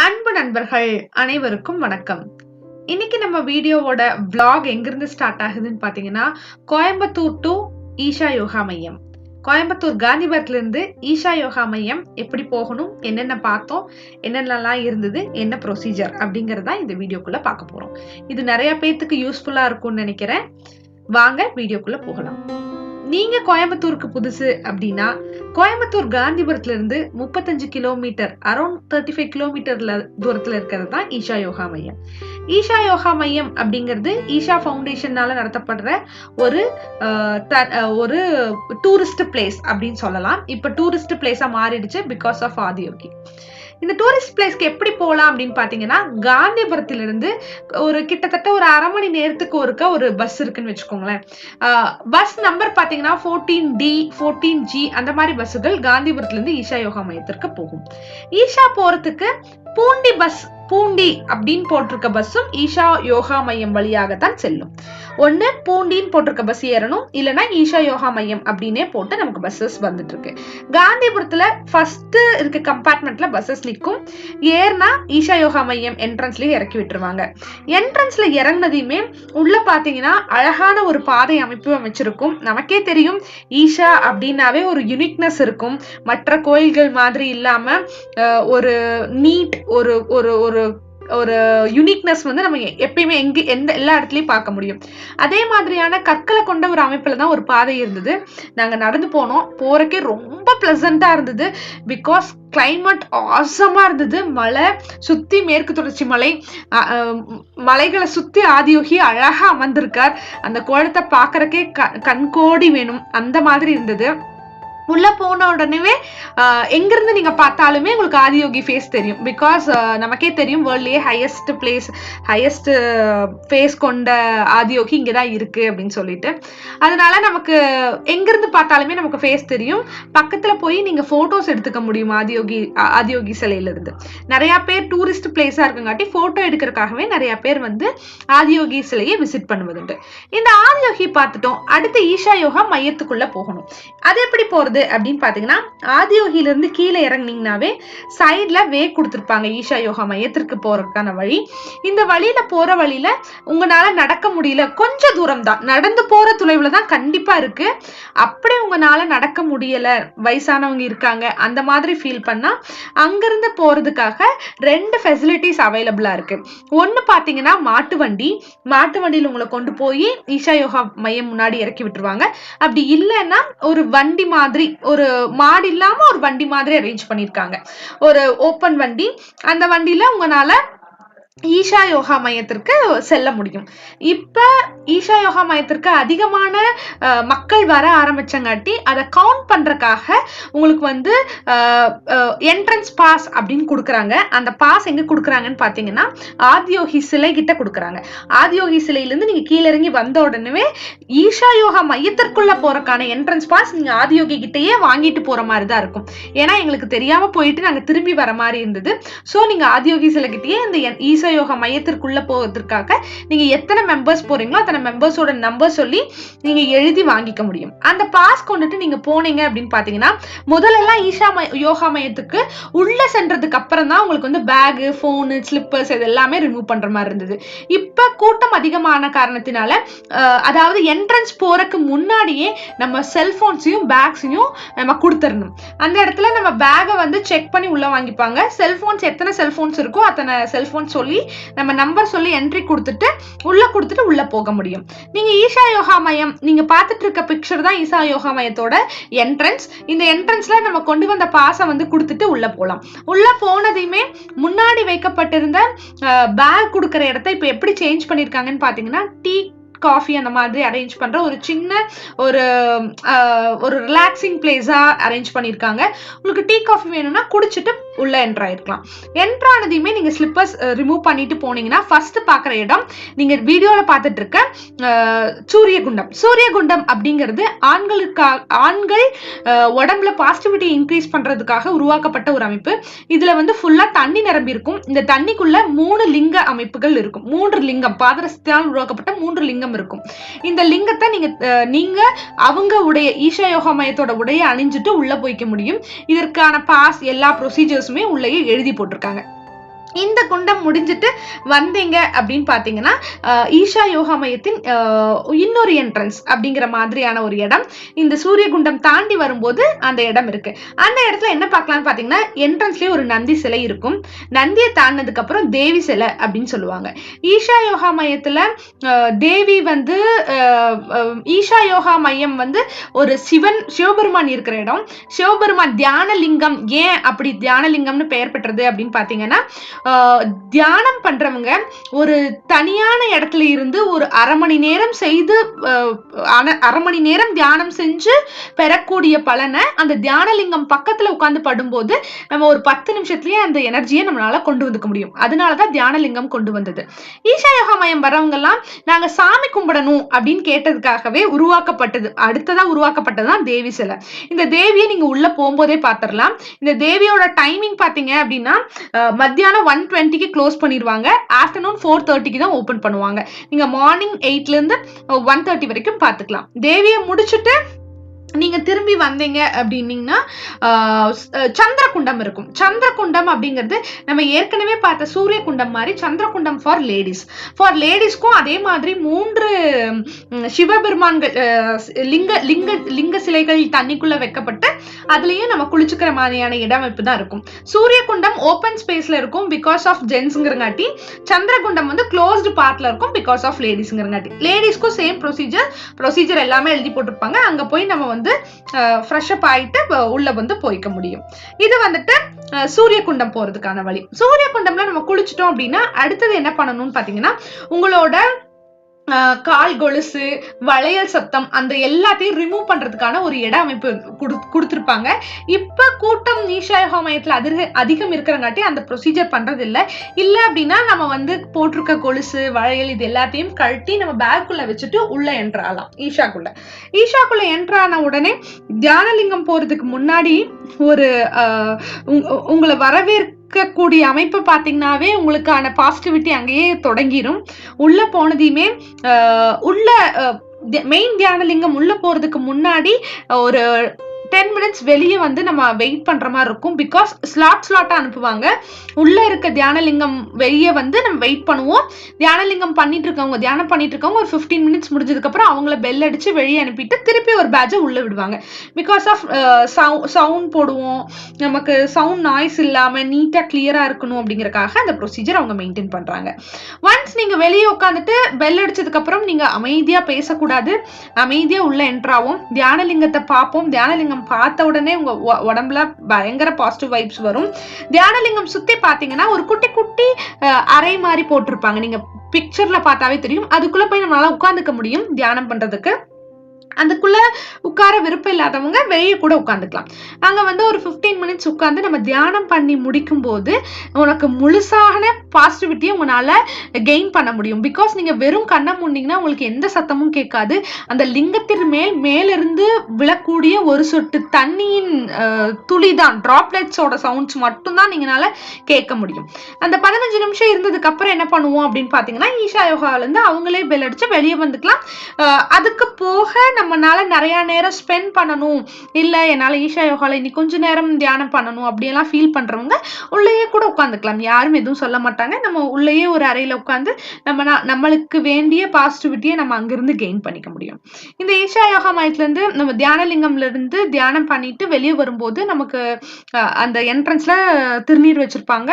அன்பு நண்பர்கள் அனைவருக்கும் வணக்கம். இன்னைக்கு நம்ம வீடியோவோட vlog எங்கிருந்து ஸ்டார்ட் ஆகுதுன்னு பாத்தீங்கன்னா, கோயம்புத்தூர் டு ஈஷா யோகா மையம். கோயம்புத்தூர் காந்திபுரத்துல இருந்து ஈஷா யோகா மையம் எப்படி போகணும், என்னென்ன பார்த்தோம், என்னென்னலாம் இருந்தது, என்ன ப்ரொசீஜர் அப்படிங்கறத இந்த வீடியோக்குள்ள பார்க்க போறோம். இது நிறைய பேத்துக்கு யூஸ்ஃபுல்லா இருக்கும்னு நினைக்கிறேன். வாங்க வீடியோக்குள்ள போகலாம். நீங்க கோயம்புத்தூருக்கு புதுசு அப்படின்னா, கோயம்புத்தூர் காந்திபுரத்துல இருந்து 35 கிலோமீட்டர், அரௌண்ட் 35 கிலோமீட்டர்ல தூரத்துல இருக்கிறது தான் ஈஷா யோகா மையம். ஈஷா யோகா மையம் அப்படிங்கிறது ஈஷா ஃபவுண்டேஷனால நடத்தப்படுற ஒரு டூரிஸ்ட் பிளேஸ் அப்படின்னு சொல்லலாம். இப்ப டூரிஸ்ட் பிளேஸா மாறிடுச்சு பிகாஸ் ஆஃப் ஆதியோகி. இந்த டூரிஸ்ட் பிளேஸ்க்கு எப்படி போகலாம் அப்படின்னு பாத்தீங்கன்னா, காந்திபுரத்துல இருந்து ஒரு கிட்டத்தட்ட ஒரு அரை மணி நேரத்துக்கு ஒருக்க ஒரு பஸ் இருக்குன்னு வச்சுக்கோங்களேன். பஸ் நம்பர் பாத்தீங்கன்னா 14D 14G அந்த மாதிரி பஸ்ஸுகள் காந்திபுரத்துல இருந்து ஈஷா யோகா மையத்திற்கு போகும். ஈஷா போறதுக்கு பூண்டி அப்படின்னு போட்டிருக்க பஸ்ஸும் ஈஷா யோகா மையம் வழியாகத்தான் செல்லும். ஒண்ணு பூண்டின்னு போட்டிருக்க பஸ் ஏறணும், இல்லைன்னா ஈஷா யோகா மையம் அப்படின்னே போட்டு நமக்கு பஸ்ஸஸ் வந்துட்டு இருக்கு. காந்திபுரத்துல ஃபர்ஸ்ட் இருக்க கம்பார்ட்மெண்ட்ல பஸ்ஸஸ் நிற்கும். ஏர்னா ஈஷா யோகா மையம் என்ட்ரன்ஸ்லயே இறக்கி விட்டுருவாங்க. என்ட்ரன்ஸ்ல இறங்கினதையுமே உள்ள பாத்தீங்கன்னா அழகான ஒரு பாதை அமைப்பு அமைச்சிருக்கும். நமக்கே தெரியும் ஈஷா அப்படின்னாவே ஒரு யுனிக்னஸ் இருக்கும். மற்ற கோயில்கள் மாதிரி இல்லாம ஒரு நீட் ஒரு ஒரு ஒரு ஒரு யூனிக்னஸ் வந்து நம்ம எப்பயுமே எல்லா இடத்துலயும் பார்க்க முடியும். அதே மாதிரியான கற்களை கொண்ட ஒரு அமைப்புல தான் ஒரு பாதை இருந்தது. நாங்க நடந்து போனோம். போறக்கே ரொம்ப பிளசண்டா இருந்தது. பிகாஸ் கிளைமேட் ஆசமா இருந்தது. மலை சுத்தி மேற்கு தொடர்ச்சி மலைகளை சுத்தி ஆதியோகி அழகா அமர்ந்திருக்கார். அந்த கோலத்தை பாக்குறக்கே கண்கோடி வேணும், அந்த மாதிரி இருந்தது. உள்ள போன உடனே எங்கிருந்து நீங்க பார்த்தாலுமே உங்களுக்கு ஆதியோகி ஃபேஸ் தெரியும். பிகாஸ் நமக்கே தெரியும் வேர்ல்ட்லயே ஹையஸ்ட் ஃபேஸ் கொண்ட ஆதியோகி இங்கதான் இருக்கு அப்படின்னு சொல்லிட்டு, அதனால நமக்கு எங்கிருந்து பார்த்தாலுமே நமக்கு ஃபேஸ் தெரியும். பக்கத்துல போய் நீங்க போட்டோஸ் எடுத்துக்க முடியும் ஆதியோகி சிலையில இருந்து. நிறைய பேர் டூரிஸ்ட் பிளேஸா இருக்குங்காட்டி போட்டோ எடுக்கிறதுக்காகவே நிறைய பேர் வந்து ஆதியோகி சிலையை விசிட் பண்ணுவதுண்டு. இந்த ஆதியோகி பார்த்துட்டோம். அடுத்து ஈஷா யோகா மையத்துக்குள்ள போகணும். அது எப்படி போறது அப்படின்னு பாத்தீங்கன்னா, ஆதியோகில இருந்து கீழே இறங்கினீங்கன்னாவே சைட்ல வே கொடுத்திருப்பாங்க ஈஷா யோகா மையத்திற்கு போறதுக்கான வழி. இந்த வழியில போற வழியில உங்களால நடக்க முடியல, கொஞ்சம் தூரம் தான், நடந்து போற தொலைவுல தான் கண்டிப்பா இருக்கு. அப்படி உங்களால நடக்க முடியல, வயசானவங்க இருக்காங்க, அந்த மாதிரி ஃபீல் பண்ணா அங்கிருந்து போறதுக்காக 2 ஃபெசிலிட்டிஸ் அவைலபிளா இருக்கு. ஒன்னு பாத்தீங்கன்னா மாட்டு வண்டியில உங்களை கொண்டு போய் ஈஷா யோகா மையம் முன்னாடி இறக்கி விட்டுருவாங்க. அப்படி இல்லைன்னா ஒரு வண்டி மாதிரி, ஒரு மாடு இல்லாம ஒரு வண்டி மாதிரி அரேஞ்ச் பண்ணிருக்காங்க, ஒரு ஓப்பன் வண்டி. அந்த வண்டியில உங்களால ஈஷா யோகா மையத்திற்கு செல்ல முடியும். இப்ப ஈஷா யோகா மையத்திற்கு அதிகமான மக்கள் வர ஆரம்பிச்சங்காட்டி அதை கவுண்ட் பண்றதுக்காக உங்களுக்கு வந்து என்ட்ரன்ஸ் பாஸ் அப்படின்னு கொடுக்குறாங்க. அந்த பாஸ் எங்க கொடுக்குறாங்கன்னு பாத்தீங்கன்னா ஆதியோகி சிலை கிட்ட கொடுக்குறாங்க. ஆதியோகி சிலையில இருந்து நீங்க கீழே இறங்கி வந்த உடனே ஈஷா யோகா மையத்திற்குள்ள போறதுக்கான என்ட்ரன்ஸ் பாஸ் நீங்க ஆதியோகி கிட்டயே வாங்கிட்டு போற மாதிரி தான் இருக்கும். ஏன்னா எங்களுக்கு தெரியாம போயிட்டு நாங்க திரும்பி வர மாதிரி இருந்தது. சோ நீங்க ஆதியோகி சிலை கிட்டயே இந்த ஈஷா யோகா மையத்திற்குள்ள போவதற்காக நீங்க எத்தனை மெம்பர்ஸ் போறீங்களோ அத்தனை மெம்பர்ஸோட நம்பர் சொல்லி நீங்க எழுதி வாங்கிக்க முடியும். அந்த பாஸ் கொண்டுட்டு நீங்க போனீங்க அப்படின்னு பாத்தீங்கன்னா, முதல்ல ஈஷா யோகா மையத்துக்கு உள்ள சென்றதுக்கு அப்புறம் தான் உங்களுக்கு வந்து பேக், போன், ஸ்லிப்பர்ஸ் இது எல்லாமே ரிமூவ் பண்ற மாதிரி இருந்தது. இப்ப கூட்டம் அதிகமான காரணத்தினால, அதாவது என்ட்ரன்ஸ் போறதுக்கு முன்னாடியே நம்ம செல்போன்ஸையும் பேக்ஸையும் நம்ம கொடுத்துடணும். அந்த இடத்துல நம்ம பேகை வந்து செக் பண்ணி உள்ள வாங்கிப்பாங்க. செல்போன்ஸ் எத்தனை செல்போன்ஸ் இருக்கோ அத்தனை செல்போன் சொல்லி நம்ம நம்பர் சொல்லி என்ட்ரி கொடுத்துட்டு உள்ள போக முடியும். நீங்க ஈஷா யோகா மையம் நீங்க பார்த்துட்டு இருக்க பிக்சர் தான் ஈஷா யோகா மையத்தோட என்ட்ரன்ஸ். இந்த என்ட்ரன்ஸ்ல நம்ம கொண்டு வந்த பாஸை வந்து கொடுத்துட்டு உள்ள போலாம். உள்ள போனதையுமே முன்னாடி வைக்கப்பட்டிருந்த பேக் கொடுக்கிற இடத்த இப்ப எப்படி சேஞ்ச் பண்ணிருக்காங்கன்னு பாத்தீங்கன்னா, டீ காஃபி அந்த மாதிரி அரேஞ்ச் பண்ற ஒரு சின்ன ஒரு ரிலாக்ஸிங் பிளேஸா அரேஞ்ச் பண்ணிருக்காங்க. உங்களுக்கு டீ காஃபி வேணும்னா குடிச்சிட்டு உள்ள என்ட்ரு ஆயிருக்கலாம். என்ட்ரு ஆனதையுமே நீங்க ஸ்லிப்பர்ஸ் ரிமூவ் பண்ணிட்டு போனீங்கன்னா ஃபர்ஸ்ட் பாக்குற இடம் நீங்க வீடியோல பார்த்துட்டு இருக்க சூரியகுண்டம் அப்படிங்கிறது ஆண்கள் உடம்புல பாசிட்டிவிட்டி இன்க்ரீஸ் பண்றதுக்காக உருவாக்கப்பட்ட ஒரு அமைப்பு. இதுல வந்து ஃபுல்லா தண்ணி நிரம்பி இருக்கும். இந்த தண்ணிக்குள்ள 3 லிங்க அமைப்புகள் இருக்கும். 3 லிங்கம், பாதரசத்தால் உருவாக்கப்பட்ட 3 லிங்கம் இருக்கும். இந்த லிங்கத்தை நீங்க அவங்க உடைய ஈஷா யோகா மையத்தோட உடைய அணிஞ்சிட்டு உள்ள போய்க்க முடியும். இதற்கான பாஸ் எல்லா ப்ரொசீஜர்ஸுமே உள்ளே எழுதி போட்டிருக்காங்க. இந்த குண்டம் முடிஞ்சிட்டு வந்தீங்க அப்படின்னு பாத்தீங்கன்னா ஈஷா யோகா மையத்தின் இன்னொரு என்ட்ரன்ஸ் அப்படிங்கிற மாதிரியான ஒரு இடம் இந்த சூரிய குண்டம் தாண்டி வரும்போது அந்த இடம் இருக்கு. அந்த இடத்துல என்ன பார்க்கலாம்னு பாத்தீங்கன்னா என்ட்ரன்ஸ்லயே ஒரு நந்தி சிலை இருக்கும். நந்தியை தாண்டினதுக்கு அப்புறம் தேவி சிலை அப்படின்னு சொல்லுவாங்க. ஈஷா யோகா மையத்துல தேவி வந்து ஈஷா யோகா மையம் வந்து ஒரு சிவபெருமான் இருக்கிற இடம். சிவபெருமான் தியானலிங்கம். ஏன் அப்படி தியானலிங்கம்னு பெயர் பெற்றது அப்படின்னு பாத்தீங்கன்னா தியானம் பண்றவங்க ஒரு தனியான இடத்துல இருந்து ஒரு அரை மணி நேரம் செய்து அரை மணி நேரம் தியானம் செஞ்சு பெறக்கூடிய பலனை அந்த தியானலிங்கம் பக்கத்துல உட்கார்ந்து படும்போது நம்ம ஒரு 10 நிமிஷத்துலயே அந்த எனர்ஜியை நம்மளால கொண்டு வந்துக்க முடியும். அதனாலதான் தியானலிங்கம் கொண்டு வந்தது. ஈஷா யோகா மையம் வர்றவங்க எல்லாம் நாங்க சாமி கும்பிடணும் அப்படின்னு கேட்டதுக்காகவே உருவாக்கப்பட்டது. அடுத்ததா உருவாக்கப்பட்டதுதான் தேவி சிலை. இந்த தேவியை நீங்க உள்ள போகும்போதே பாத்திரலாம். இந்த தேவியோட டைமிங் பாத்தீங்க அப்படின்னா மத்தியானம் 1:20 க்ளோஸ் பண்ணிடுவாங்க. ஆஃப்டர்நூன் 4:30 தான் ஓபன் பண்ணுவாங்க. நீங்க மார்னிங் 8ல இருந்து 1:30 வரைக்கும் பாத்துக்கலாம். தேவியை முடிச்சுட்டு நீங்க திரும்பி வந்தீங்க அப்படின்னீங்கன்னா சந்திரகுண்டம் இருக்கும். சந்திரகுண்டம் அப்படிங்கிறது நம்ம ஏற்கனவே பார்த்த சூரிய குண்டம் மாதிரி சந்திரகுண்டம் ஃபார் லேடிஸ். ஃபார் லேடிஸ்க்கும் அதே மாதிரி 3 சிவபெருமான்கள் லிங்க சிலைகள் தண்ணிக்குள்ள வைக்கப்பட்டு அதுலயும் நம்ம குளிச்சுக்கிற மாதிரியான இடமைப்பு தான் இருக்கும். சூரிய குண்டம் ஓப்பன் ஸ்பேஸ்ல இருக்கும் பிகாஸ் ஆஃப் ஜென்ஸ்ங்கிறங்காட்டி. சந்திரகுண்டம் வந்து க்ளோஸ்டு பார்ட்ல இருக்கும் பிகாஸ் ஆஃப் லேடிஸ்ங்கிறங்காட்டி. லேடிஸ்க்கும் சேம் ப்ரொசீஜர் எல்லாமே எழுதி போட்டிருப்பாங்க. அங்க போய் நம்ம வந்து ஃப்ரெஷ் அப் ஆயிட்டு உள்ள வந்து போய்க்க முடியும். இது வந்துட்டு சூரிய குண்டம் போறதுக்கான வழி. சூரிய குண்டம்ல நம்ம குளிச்சிட்டோம் அப்படின்னா அடுத்தது என்ன பண்ணணும்னு பாத்தீங்கன்னா உங்களோட கால் கொலுசு வளையல் சத்தம் அந்த எல்லாத்தையும் ரிமூவ் பண்றதுக்கான ஒரு இட அமைப்பு கொடுத்திருப்பாங்க. இப்ப கூட்டம் ஈஷா யோகா மையத்துல அதிகம் இருக்கிறங்காட்டி அந்த ப்ரொசீஜர் பண்றது இல்ல அப்படின்னா நம்ம வந்து போட்டிருக்க கொலுசு வளையல் இது எல்லாத்தையும் கழட்டி நம்ம பேக்குள்ள வச்சுட்டு உள்ள என்ட்ராகலாம். ஈஷாக்குள்ள என்ட்ரான உடனே தியானலிங்கம் போறதுக்கு முன்னாடி ஒரு உங்களை வரவேற்கக்கூடிய அமைப்பு பாத்தீங்கன்னாவே உங்களுக்கான பாசிட்டிவிட்டி அங்கேயே தொடங்கிடும். உள்ள போனதையுமே உள்ள மெயின் தியானலிங்கம் உள்ள போறதுக்கு முன்னாடி ஒரு 10 மினிட்ஸ் வெளியே வந்து நம்ம வெயிட் பண்ற மாதிரி இருக்கும். பிகாஸ் ஸ்லாட்டா அனுப்புவாங்க. உள்ள இருக்க தியானலிங்கம் வெளியே வந்து நம்ம வெயிட் பண்ணுவோம். தியானம் பண்ணிட்டு இருக்கவங்க ஒரு 15 மினிட்ஸ் முடிஞ்சதுக்கு அப்புறம் அவங்கள பெல் அடிச்சு வெளியே அனுப்பிட்டு திருப்பி ஒரு பேட்சை உள்ள விடுவாங்க. பிகாஸ் ஆஃப் சவுண்ட் போடுவோம். நமக்கு சவுண்ட் நாய்ஸ் இல்லாம நீட்டா கிளியரா இருக்கணும் அப்படிங்கறக்காக அந்த ப்ரொசீஜர் அவங்க மெயின்டைன் பண்றாங்க. ஒன்ஸ் நீங்க வெளியே உட்காந்துட்டு பெல் அடிச்சதுக்கு அப்புறம் நீங்க அமைதியா பேசக்கூடாது. அமைதியா உள்ள என்ட்ராவும் தியானலிங்கத்தை பார்ப்போம். தியானலிங்கம் பார்த்த உடனே உங்க உடம்புல பயங்கர பாசிட்டிவ் வைப்ஸ் வரும். தியானலிங்கம் சுத்தி பாத்தீங்கன்னா ஒரு குட்டி குட்டி அறை மாதிரி போட்டிருப்பாங்க. நீங்க பிக்சர்ல பார்த்தாவே தெரியும். அதுக்குள்ள போய் நம்மளால உட்கார்ந்துக்க முடியும் தியானம் பண்றதுக்கு. அதுக்குள்ள உட்கார விருப்பம் இல்லாதவங்க வெளியே கூட உட்காந்துக்கலாம். அங்க வந்து ஒரு 15 மினிட்ஸ் உட்கார்ந்து நம்ம தியானம் பண்ணி முடிக்கும் போது உனக்கு முழுசான பாசிட்டிவிட்டியை உங்களால கெயின் பண்ண முடியும். பிகாஸ் நீங்க வெறும் கண்ணை மூடினீங்கன்னா உங்களுக்கு எந்த சத்தமும் கேட்காது. அந்த லிங்கத்தின் மேலிருந்து விழக்கூடிய ஒரு சொட்டு தண்ணியின் துளிதான் டிராப்லெட்ஸோட சவுண்ட்ஸ் மட்டும்தான் நீங்களால கேட்க முடியும். அந்த 15 நிமிஷம் இருந்ததுக்கு அப்புறம் என்ன பண்ணுவோம் அப்படின்னு பாத்தீங்கன்னா ஈஷா யோகால இருந்து அவங்களே பெல் அடிச்சு வெளியே வந்துக்கலாம். அதுக்கு போக நம்மளால நிறைய நேரம் ஸ்பெண்ட் பண்ணணும், இல்ல என்னால ஈஷா யோகால இன்னி கொஞ்ச நேரம் தியானம் பண்ணணும் அப்படியெல்லாம் ஃபீல் பண்றவங்க உள்ளேயே கூட உட்காந்துக்கலாம். யாரும் எதுவும் சொல்ல மாட்டாங்க. நம்ம உள்ளேயே ஒரு அறையில உட்காந்து நம்மளுக்கு வேண்டிய பாசிட்டிவிட்டியை நம்ம அங்கிருந்து கெயின் பண்ணிக்க முடியும். இந்த ஈஷா யோகா மையத்துல இருந்து நம்ம தியானலிங்கம்ல இருந்து தியானம் பண்ணிட்டு வெளியே வரும்போது நமக்கு அந்த என்ட்ரன்ஸ்ல திருநீர் வச்சிருப்பாங்க.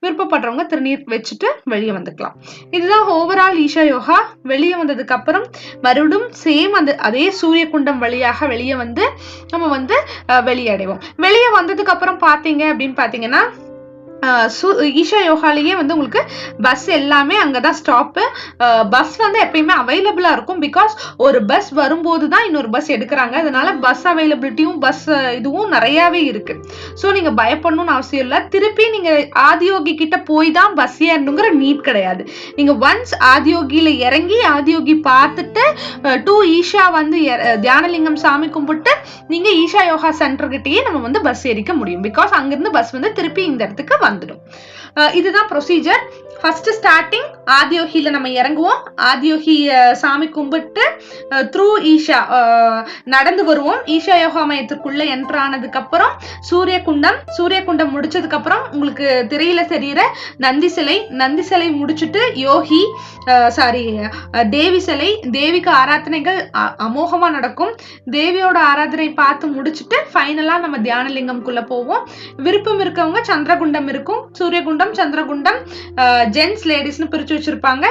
விருப்பப்படுறவங்க திருநீர் வச்சுட்டு வெளியே வந்துக்கலாம். இதுதான் ஓவரால் ஈஷா யோகா. வெளியே வந்ததுக்கு அப்புறம் மறுபடியும் சேம் அதே சூரிய குண்டம் வழியாக வெளியே வந்து நம்ம வந்து வெளியடைவோம். வெளியே வந்ததுக்கு அப்புறம் பாத்தீங்க அப்படின்னு பாத்தீங்கன்னா ஈஷா யோகாலேயே வந்து உங்களுக்கு பஸ் எல்லாமே அங்கதான் ஸ்டாப்பு. பஸ் வந்து எப்பயுமே அவைலபிளா இருக்கும். பிகாஸ் ஒரு பஸ் வரும்போது தான் இன்னொரு பஸ் எடுக்கிறாங்க. அதனால பஸ் அவைலபிலிட்டியும் பஸ் இதுவும் நிறையவே இருக்கு. ஸோ நீங்க பயப்படணும்னு அவசியம் இல்லை. திருப்பி நீங்க ஆதியோகி கிட்ட போய் தான் பஸ் ஏறணுங்கிற நீட் கிடையாது. நீங்க ஒன்ஸ் ஆதியோகியில இறங்கி ஆதியோகி பார்த்துட்டு டு ஈஷா வந்து தியானலிங்கம் சாமி கும்பிட்டு நீங்க ஈஷா யோகா சென்டர் கிட்டயே நம்ம வந்து பஸ் ஏறிக்க முடியும். பிகாஸ் அங்கிருந்து பஸ் வந்து திருப்பி இந்த இடத்துக்கு வந்துடும். இதுதான் ப்ரொசீஜர். ஃபர்ஸ்ட் ஸ்டார்டிங் ஆதியோகியில நம்ம இறங்குவோம். ஆதியோகி சாமி கும்பிட்டு த்ரூ ஈஷா நடந்து வருவோம். ஈஷா யோகா மையத்திற்குள்ள என்டர் ஆனதுக்கு அப்புறம் சூரிய குண்டம் முடிச்சதுக்கு அப்புறம் உங்களுக்கு திரையில தெரியுற நந்தி சிலை முடிச்சுட்டு யோகி தேவி சிலை, தேவிக்கு ஆராதனைகள் அமோகமா நடக்கும். தேவியோட ஆராதனை பார்த்து முடிச்சுட்டு ஃபைனலா நம்ம தியானலிங்கம்குள்ள போவோம். விருப்பம் இருக்கவங்க சந்திரகுண்டம் இருக்கும், சூரியகுண்டம், சந்திரகுண்டம், ஜென்ஸ் லேடிஸ்னு பிரிச்சு வச்சிருப்பாங்க.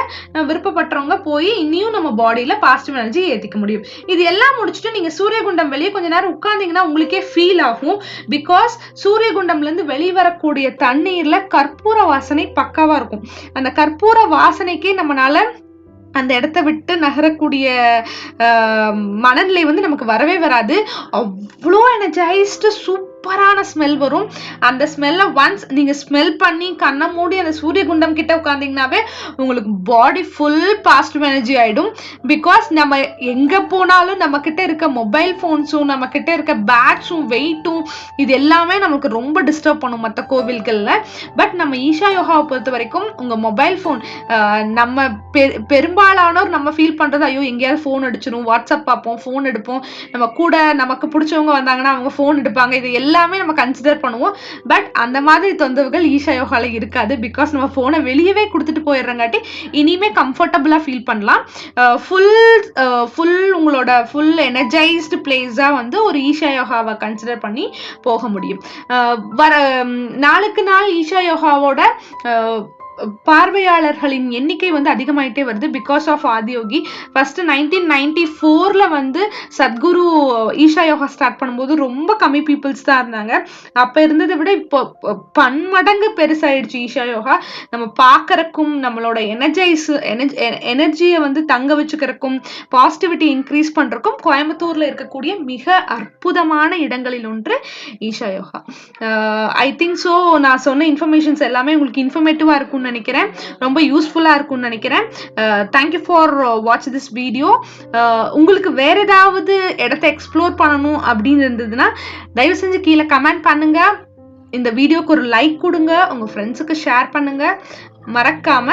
விருப்பப்பட்டவங்க போய் இன்னியும் நம்ம பாடியில பாசிட்டிவ் எனர்ஜி ஏத்திக்க முடியும். இது எல்லாம் முடிச்சுட்டு நீங்க சூரியகுண்டம் வெளியே கொஞ்ச நேரம் உட்கார்ந்தீங்கன்னா உங்களுக்கே ஃபீல் ஆகும். பிகாஸ் சூரியகுண்டம்ல இருந்து வெளிவரக்கூடிய தண்ணீர்ல கற்பூர வாசனை பக்காவா இருக்கும். அந்த கற்பூர வாசனைக்கே நம்மளால அந்த இடத்த விட்டு நகரக்கூடிய மனநிலை வந்து நமக்கு வரவே வராது. அவ்வளோ எனர்ஜைஸ்டு சூப்பரான ஸ்மெல் வரும். அந்த ஸ்மெல்ல ஒன்ஸ் நீங்க ஸ்மெல் பண்ணி கண்ணை மூடி அந்த சூரியகுண்டம் கிட்ட உட்கார்ந்தீங்கன்னாவே உங்களுக்கு பாடி ஃபுல் பாசிட்டிவ் எனர்ஜி ஆயிடும். பிகாஸ் நம்ம எங்க போனாலும் நம்ம கிட்ட இருக்க மொபைல் போன்ஸும் நம்ம கிட்ட இருக்க பேட்ஸும் வெயிட்டும் இது எல்லாமே நமக்கு ரொம்ப டிஸ்டர்ப் பண்ணும் மற்ற கோவில்கள்ல. பட் நம்ம ஈஷா யோகாவை பொறுத்த வரைக்கும் உங்க மொபைல் போன் நம்ம பெரும்பாலானோர் நம்ம ஃபீல் பண்றது ஐயோ எங்கேயாவது போன் அடிச்சிடும், வாட்ஸ்அப் பார்ப்போம், போன் எடுப்போம், நம்ம கூட நமக்கு பிடிச்சவங்க வந்தாங்கன்னா அவங்க போன் எடுப்பாங்க, இது எல்லாமே நம்ம கன்சிடர் பண்ணுவோம். பட் அந்த மாதிரி தொந்தரவுகள் ஈஷா யோகால இருக்காது. பிகாஸ் நம்ம போனை வெளியவே கொடுத்துட்டு போயிடுறங்காட்டி இனிமே கம்ஃபர்டபுளா ஃபீல் பண்ணலாம். ஃபுல் உங்களோட ஃபுல் எனர்ஜைஸ்டு பிளேஸா வந்து ஒரு ஈஷா யோகாவை கன்சிடர் பண்ணி போக முடியும். வர நாளுக்கு நாள் ஈஷா யோகாவோட பார்வையாளர்களின் எண்ணிக்கை வந்து அதிகமாயிட்டே வருது. Because of Adiyogi. ஃபர்ஸ்ட் 1994ல வந்து சத்குரு ஈஷா யோகா ஸ்டார்ட் பண்ணும்போது ரொம்ப கம்மி பீப்புள்ஸ் தான் இருந்தாங்க. அப்ப இருந்ததை விட இப்போ பன்மடங்கு பெருசாயிடுச்சு ஈஷா யோகா. நம்ம பார்க்கறக்கும் நம்மளோட எனர்ஜியை வந்து தங்க வச்சுக்கிறக்கும் பாசிட்டிவிட்டி இன்க்ரீஸ் பண்றதுக்கும் கோயம்புத்தூர்ல இருக்கக்கூடிய மிக அற்புதமான இடங்களில் ஒன்று Isha yoga. I think so நான் சொன்ன இன்ஃபர்மேஷன்ஸ் எல்லாமே உங்களுக்கு இன்ஃபர்மேட்டிவா இருக்கும் நினைக்கிறேன், ரொம்ப யூஸ்ஃபுல்லா இருக்கும்னு நினைக்கிறேன். Thank you for watch this video. உங்களுக்கு வேற ஏதாவது இடத்தை எக்ஸ்ப்ளோர் பண்ணணும் அப்படின்னு இருந்ததுன்னா தயவு செஞ்சு கீழே கமெண்ட் பண்ணுங்க. இந்த வீடியோக்கு ஒரு லைக் கொடுங்க, உங்க ஃப்ரெண்ட்ஸுக்கு ஷேர் பண்ணுங்க. மறக்காம